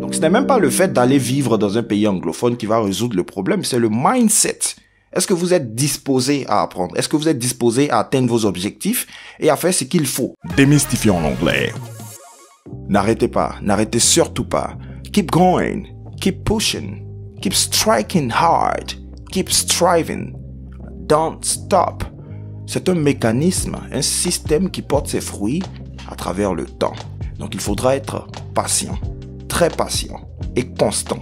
Donc ce n'est même pas le fait d'aller vivre dans un pays anglophone qui va résoudre le problème, c'est le mindset. Est-ce que vous êtes disposé à apprendre? Est-ce que vous êtes disposé à atteindre vos objectifs et à faire ce qu'il faut? Démystifions en anglais. N'arrêtez pas, n'arrêtez surtout pas. Keep going, keep pushing, keep striking hard, keep striving. Don't stop. C'est un mécanisme, un système qui porte ses fruits à travers le temps. Donc il faudra être patient, très patient et constant.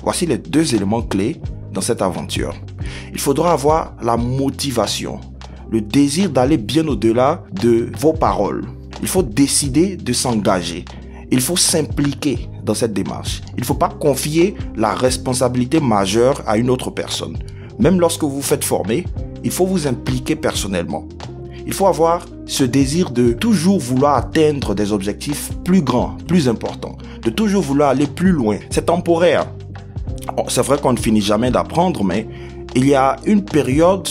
Voici les deux éléments clés dans cette aventure. Il faudra avoir la motivation, le désir d'aller bien au-delà de vos paroles. Il faut décider de s'engager. Il faut s'impliquer dans cette démarche. Il ne faut pas confier la responsabilité majeure à une autre personne. Même lorsque vous vous faites former, il faut vous impliquer personnellement. Il faut avoir ce désir de toujours vouloir atteindre des objectifs plus grands, plus importants, de toujours vouloir aller plus loin. C'est temporaire. C'est vrai qu'on ne finit jamais d'apprendre, mais il y a une période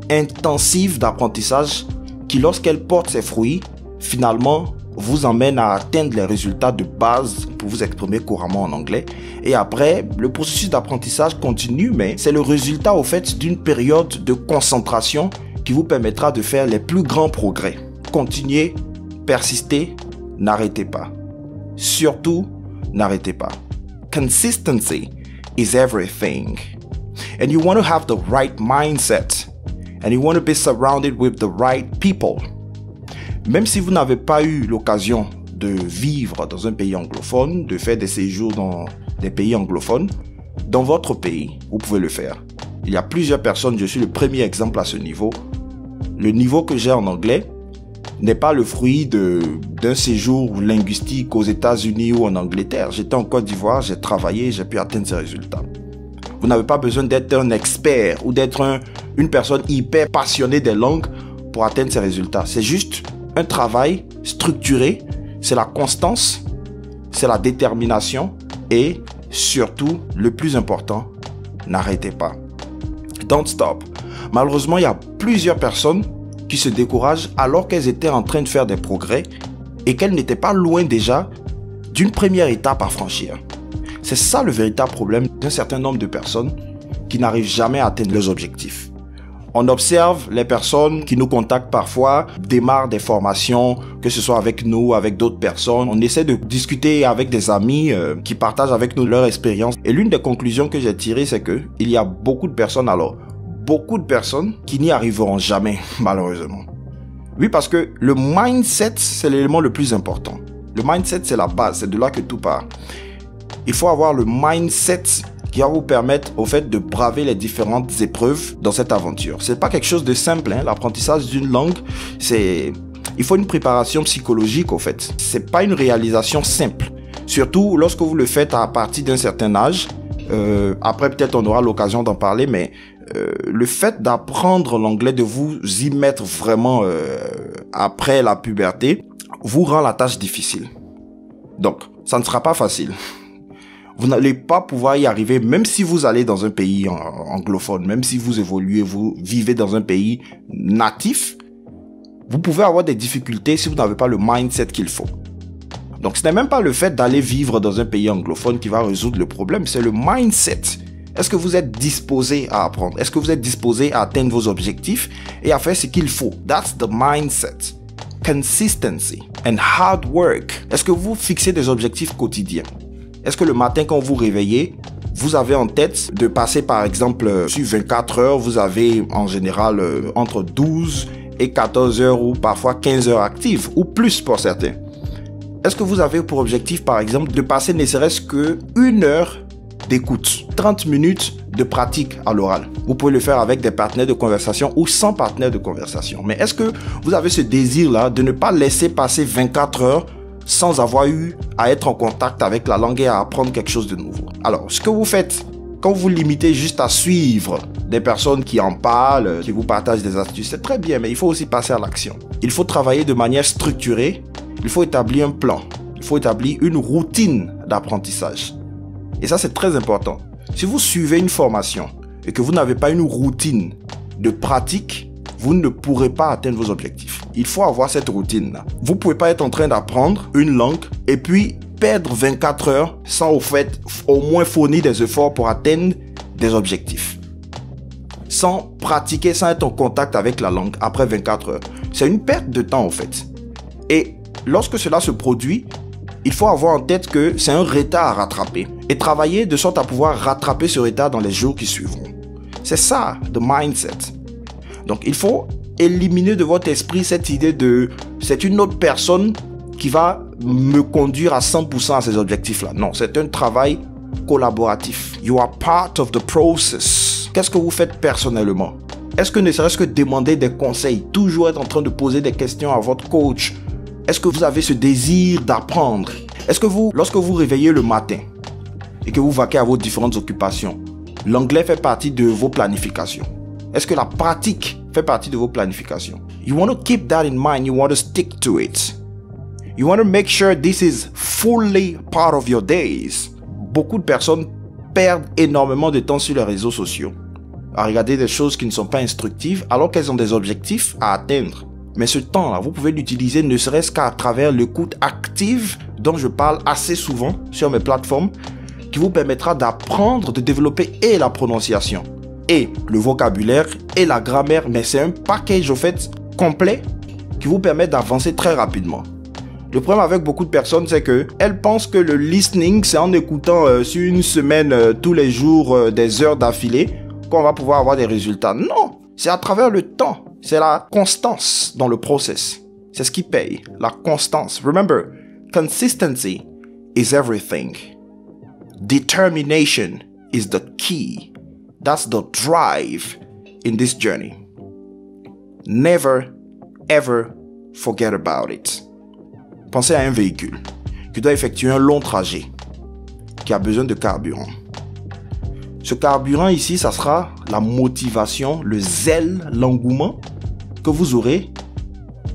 intensive d'apprentissage qui, lorsqu'elle porte ses fruits, finalement, vous emmène à atteindre les résultats de base pour vous exprimer couramment en anglais. Et après, le processus d'apprentissage continue, mais c'est le résultat au fait d'une période de concentration qui vous permettra de faire les plus grands progrès. Continuez, persistez, n'arrêtez pas. Surtout, n'arrêtez pas. Consistency is everything. And you want to have the right mindset. And you want to be surrounded with the right people. Même si vous n'avez pas eu l'occasion de vivre dans un pays anglophone, de faire des séjours dans des pays anglophones, dans votre pays, vous pouvez le faire. Il y a plusieurs personnes, je suis le premier exemple à ce niveau. Le niveau que j'ai en anglais n'est pas le fruit d'un séjour linguistique aux États-Unis ou en Angleterre. J'étais en Côte d'Ivoire, j'ai travaillé, j'ai pu atteindre ces résultats. Vous n'avez pas besoin d'être un expert ou d'être une personne hyper passionnée des langues pour atteindre ces résultats. C'est juste un travail structuré, c'est la constance, c'est la détermination et surtout, le plus important, n'arrêtez pas. Don't stop. Malheureusement, il y a plusieurs personnes qui se découragent alors qu'elles étaient en train de faire des progrès et qu'elles n'étaient pas loin déjà d'une première étape à franchir. C'est ça le véritable problème d'un certain nombre de personnes qui n'arrivent jamais à atteindre leurs objectifs. On observe les personnes qui nous contactent parfois, démarrent des formations, que ce soit avec nous, avec d'autres personnes. On essaie de discuter avec des amis qui partagent avec nous leur expérience. Et l'une des conclusions que j'ai tirées, c'est que il y a beaucoup de personnes qui n'y arriveront jamais, malheureusement. Oui, parce que le mindset, c'est l'élément le plus important. Le mindset, c'est la base, c'est de là que tout part. Il faut avoir le mindset qui va vous permettre au fait de braver les différentes épreuves dans cette aventure. C'est pas quelque chose de simple, hein. L'apprentissage d'une langue, il faut une préparation psychologique au fait. C'est pas une réalisation simple. Surtout lorsque vous le faites à partir d'un certain âge. Après peut-être on aura l'occasion d'en parler, mais le fait d'apprendre l'anglais, de vous y mettre vraiment après la puberté, vous rend la tâche difficile. Donc, ça ne sera pas facile. Vous n'allez pas pouvoir y arriver, même si vous allez dans un pays anglophone, même si vous évoluez, vous vivez dans un pays natif, vous pouvez avoir des difficultés si vous n'avez pas le mindset qu'il faut. Donc, ce n'est même pas le fait d'aller vivre dans un pays anglophone qui va résoudre le problème, c'est le mindset. Est-ce que vous êtes disposé à apprendre? Est-ce que vous êtes disposé à atteindre vos objectifs et à faire ce qu'il faut? That's the mindset. Consistency and hard work. Est-ce que vous fixez des objectifs quotidiens? Est-ce que le matin, quand vous réveillez, vous avez en tête de passer, par exemple, sur 24 heures, vous avez en général entre 12 et 14 heures ou parfois 15 heures actives, ou plus pour certains. Est-ce que vous avez pour objectif, par exemple, de passer ne serait-ce que 1 heure d'écoute, 30 minutes de pratique à l'oral? Vous pouvez le faire avec des partenaires de conversation ou sans partenaires de conversation. Mais est-ce que vous avez ce désir-là de ne pas laisser passer 24 heures sans avoir eu à être en contact avec la langue et à apprendre quelque chose de nouveau? Alors, ce que vous faites, quand vous limitez juste à suivre des personnes qui en parlent, qui vous partagent des astuces, c'est très bien, mais il faut aussi passer à l'action. Il faut travailler de manière structurée, il faut établir un plan, il faut établir une routine d'apprentissage. Et ça, c'est très important. Si vous suivez une formation et que vous n'avez pas une routine de pratique, vous ne pourrez pas atteindre vos objectifs. Il faut avoir cette routine-là. Vous ne pouvez pas être en train d'apprendre une langue et puis perdre 24 heures sans au fait au moins fournir des efforts pour atteindre des objectifs. Sans pratiquer, sans être en contact avec la langue après 24 heures. C'est une perte de temps en fait. Et lorsque cela se produit, il faut avoir en tête que c'est un retard à rattraper et travailler de sorte à pouvoir rattraper ce retard dans les jours qui suivront. C'est ça, le mindset. Donc il faut éliminer de votre esprit cette idée de c'est une autre personne qui va me conduire à 100% à ces objectifs-là. Non, c'est un travail collaboratif. You are part of the process. Qu'est-ce que vous faites personnellement? Est-ce que ne serait-ce que demander des conseils, toujours être en train de poser des questions à votre coach? Est-ce que vous avez ce désir d'apprendre? Est-ce que vous, lorsque vous réveillez le matin et que vous vaquez à vos différentes occupations, l'anglais fait partie de vos planifications? Est-ce que la pratique fait partie de vos planifications? You want to keep that in mind. You want to stick to it. You want to make sure this is fully part of your days. Beaucoup de personnes perdent énormément de temps sur les réseaux sociaux à regarder des choses qui ne sont pas instructives alors qu'elles ont des objectifs à atteindre. Mais ce temps-là, vous pouvez l'utiliser ne serait-ce qu'à travers l'écoute active dont je parle assez souvent sur mes plateformes qui vous permettra d'apprendre, de développer et la prononciation, et le vocabulaire et la grammaire. Mais c'est un package au fait complet qui vous permet d'avancer très rapidement. Le problème avec beaucoup de personnes, c'est que elles pensent que le listening, c'est en écoutant sur une semaine tous les jours des heures d'affilée qu'on va pouvoir avoir des résultats. Non, c'est à travers le temps. C'est la constance dans le process. C'est ce qui paye, la constance. Remember, consistency is everything. Determination is the key. That's the drive in this journey. Never, ever forget about it. Pensez à un véhicule qui doit effectuer un long trajet, qui a besoin de carburant. Ce carburant ici, ça sera la motivation, le zèle, l'engouement que vous aurez,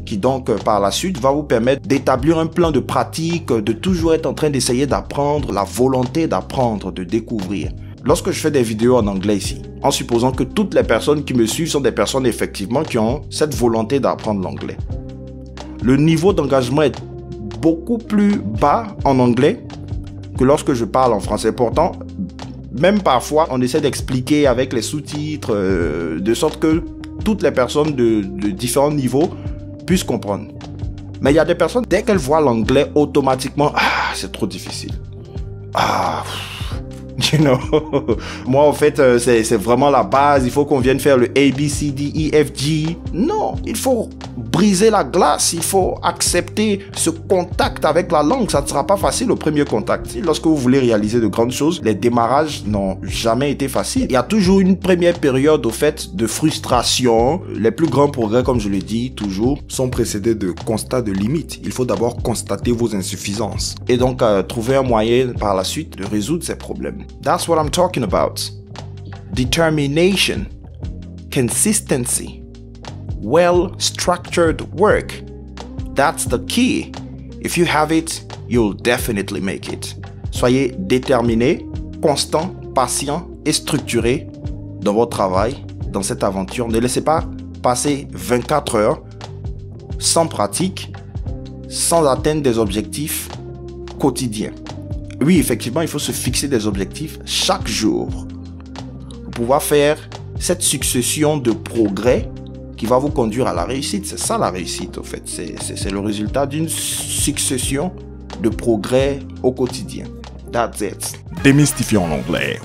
qui donc par la suite va vous permettre d'établir un plan de pratique, de toujours être en train d'essayer d'apprendre, la volonté d'apprendre, de découvrir. Lorsque je fais des vidéos en anglais ici, en supposant que toutes les personnes qui me suivent sont des personnes effectivement qui ont cette volonté d'apprendre l'anglais, le niveau d'engagement est beaucoup plus bas en anglais que lorsque je parle en français. Pourtant, même parfois, on essaie d'expliquer avec les sous-titres de sorte que toutes les personnes de différents niveaux puissent comprendre. Mais il y a des personnes, dès qu'elles voient l'anglais, automatiquement, c'est trop difficile. You know, moi en fait c'est vraiment la base, il faut qu'on vienne faire le A, B, C, D, E, F, G. Non, il faut briser la glace, il faut accepter ce contact avec la langue. Ça ne sera pas facile au premier contact. Lorsque vous voulez réaliser de grandes choses, les démarrages n'ont jamais été faciles. Il y a toujours une première période au fait de frustration. Les plus grands progrès, comme je le dis toujours, sont précédés de constats de limites. Il faut d'abord constater vos insuffisances et donc trouver un moyen par la suite de résoudre ces problèmes. That's what I'm talking about. Determination, consistency, well-structured work. That's the key. If you have it, you'll definitely make it. Soyez déterminé, constant, patient et structuré dans votre travail, dans cette aventure. Ne laissez pas passer 24 heures sans pratique, sans atteindre des objectifs quotidiens. Oui, effectivement, il faut se fixer des objectifs chaque jour pour pouvoir faire cette succession de progrès qui va vous conduire à la réussite. C'est ça la réussite, en fait. C'est le résultat d'une succession de progrès au quotidien. That's it. Démystifions l'anglais.